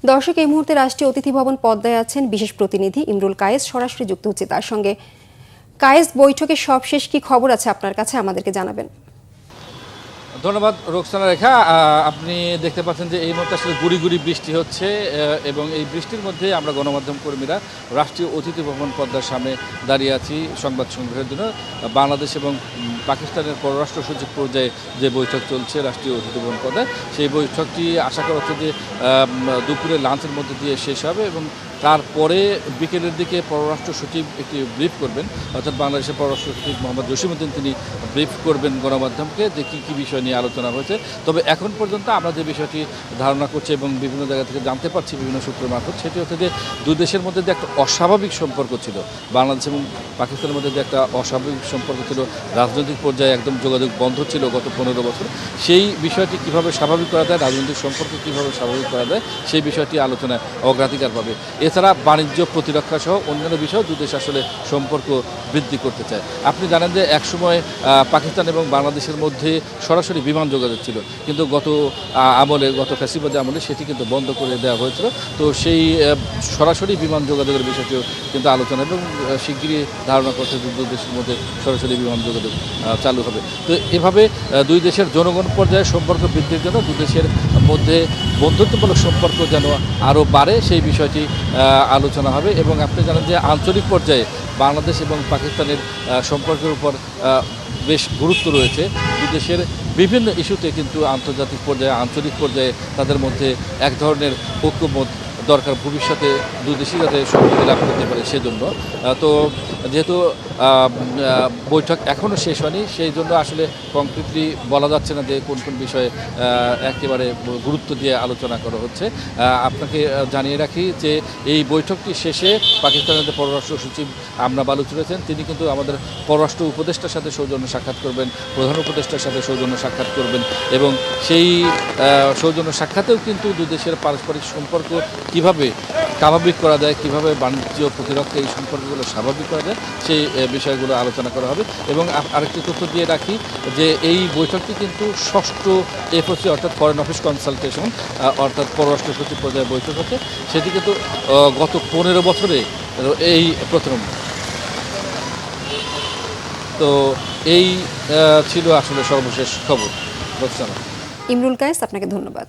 দর্শক, এই মুহূর্তে রাষ্ট্রীয় অতিথি ভবন পদ্মায় আছেন বিশেষ প্রতিনিধি ইমরুল কায়েস, সরাসরি যুক্ত হচ্ছে তার সঙ্গে। কায়েস, বৈঠকের সবশেষ কি খবর আছে আপনার কাছে, আমাদেরকে জানাবেন। ধন্যবাদ রোকসানা রেখা। আপনি দেখতে পাচ্ছেন যে এই মুহূর্তে আসলে গুড়ি গুড়ি বৃষ্টি হচ্ছে এবং এই বৃষ্টির মধ্যে আমরা গণমাধ্যম কর্মীরা রাষ্ট্রীয় অতিথি ভবন পদ্মার সামনে দাঁড়িয়ে আছি সংবাদ সংগ্রহের জন্য। বাংলাদেশ এবং পাকিস্তানের পররাষ্ট্র সচিব পর্যায়ে যে বৈঠক চলছে রাষ্ট্রীয় অতিথি ভবন পদ্মায়, সেই বৈঠকটি আশা করা হচ্ছে যে দুপুরে লাঞ্চের মধ্যে দিয়ে শেষ হবে এবং তারপরে বিকেলের দিকে পররাষ্ট্র সচিব একটি ব্রিফ করবেন, অর্থাৎ বাংলাদেশের পররাষ্ট্র সচিব মোহাম্মদ জসিমউদ্দিন তিনি ব্রিফ করবেন গণমাধ্যমকে যে কী কী বিষয় নিয়ে আলোচনা হয়েছে। তবে এখন পর্যন্ত আমরা যে বিষয়টি ধারণা করছি এবং বিভিন্ন জায়গা থেকে জানতে পারছি বিভিন্ন সূত্র মারফত, সেটি হচ্ছে যে দুই দেশের মধ্যে যে একটা অস্বাভাবিক সম্পর্ক ছিল, বাংলাদেশ এবং পাকিস্তানের মধ্যে যে একটা অস্বাভাবিক সম্পর্ক ছিল, রাজনৈতিক পর্যায়ে একদম যোগাযোগ বন্ধ ছিল গত 15 বছর, সেই বিষয়টি কীভাবে স্বাভাবিক করা যায়, রাজনৈতিক সম্পর্ক কীভাবে স্বাভাবিক করা যায়, সেই বিষয়টি আলোচনায় অগ্রাধিকার পাবে। এছাড়া বাণিজ্য, প্রতিরক্ষা সহ অন্যান্য বিষয়েও দুই দেশ আসলে সম্পর্ক বৃদ্ধি করতে চায়। আপনি জানেন যে একসময় পাকিস্তান এবং বাংলাদেশের মধ্যে সরাসরি বিমান যোগাযোগ ছিল, কিন্তু গত ফ্যাসিবাদী আমলে সেটি কিন্তু বন্ধ করে দেওয়া হয়েছিল। তো সেই সরাসরি বিমান যোগাযোগের বিষয়টিও কিন্তু আলোচনা এবং শিগগিরই ধারণা করছে দুই দেশের মধ্যে সরাসরি বিমান যোগাযোগ চালু হবে। তো এভাবে দুই দেশের জনগণ পর্যায়ে সম্পর্ক বৃদ্ধির জন্য দুই দেশের মধ্যে বন্ধুত্বমূলক সম্পর্ক যেন আরও বাড়ে, সেই বিষয়টি আলোচনা হবে। এবং আপনি জানেন যে আঞ্চলিক পর্যায়ে বাংলাদেশ এবং পাকিস্তানের সম্পর্কের উপর বেশ গুরুত্ব রয়েছে। দুই দেশের বিভিন্ন ইস্যুতে কিন্তু আন্তর্জাতিক পর্যায়ে, আঞ্চলিক পর্যায়ে তাদের মধ্যে এক ধরনের ঐক্যমত দরকার, ভবিষ্যতে দুই দেশই যাতে সম্মতি লাভ করতে পারে সেজন্য। তো যেহেতু বৈঠক এখনও শেষ হয়নি, সেই জন্য আসলে কমপ্লিটলি বলা যাচ্ছে না যে কোন কোন বিষয়ে একেবারে গুরুত্ব দিয়ে আলোচনা করা হচ্ছে। আপনাকে জানিয়ে রাখি যে এই বৈঠকটি শেষে পাকিস্তানের যে পররাষ্ট্র সচিব আমনা বালুচ রয়েছেন, তিনি কিন্তু আমাদের পররাষ্ট্র উপদেষ্টার সাথে সৌজন্য সাক্ষাৎ করবেন, প্রধান উপদেষ্টার সাথে সৌজন্য সাক্ষাৎ করবেন এবং সেই সৌজন্য সাক্ষাতেও কিন্তু দুই দেশের পারস্পরিক সম্পর্ক কীভাবে স্বাভাবিক করা যায়, কীভাবে বাণিজ্য, প্রতিরক্ষা এই সম্পর্কগুলো স্বাভাবিক করা যায়, সেই বিষয়গুলো আলোচনা করা হবে। এবং আরেকটি তথ্য দিয়ে রাখি যে এই বৈঠকটি কিন্তু 6ষ্ঠ FOC অর্থাৎ ফরেন অফিস কনসালটেশন অর্থাৎ পররাষ্ট্র সচিব পর্যায়ে বৈঠক হচ্ছে, সেটি কিন্তু গত 15 বছরে এই প্রথম। তো এই ছিল আসলে সর্বশেষ খবর। ইমরুল কায়েস, আপনাকে ধন্যবাদ।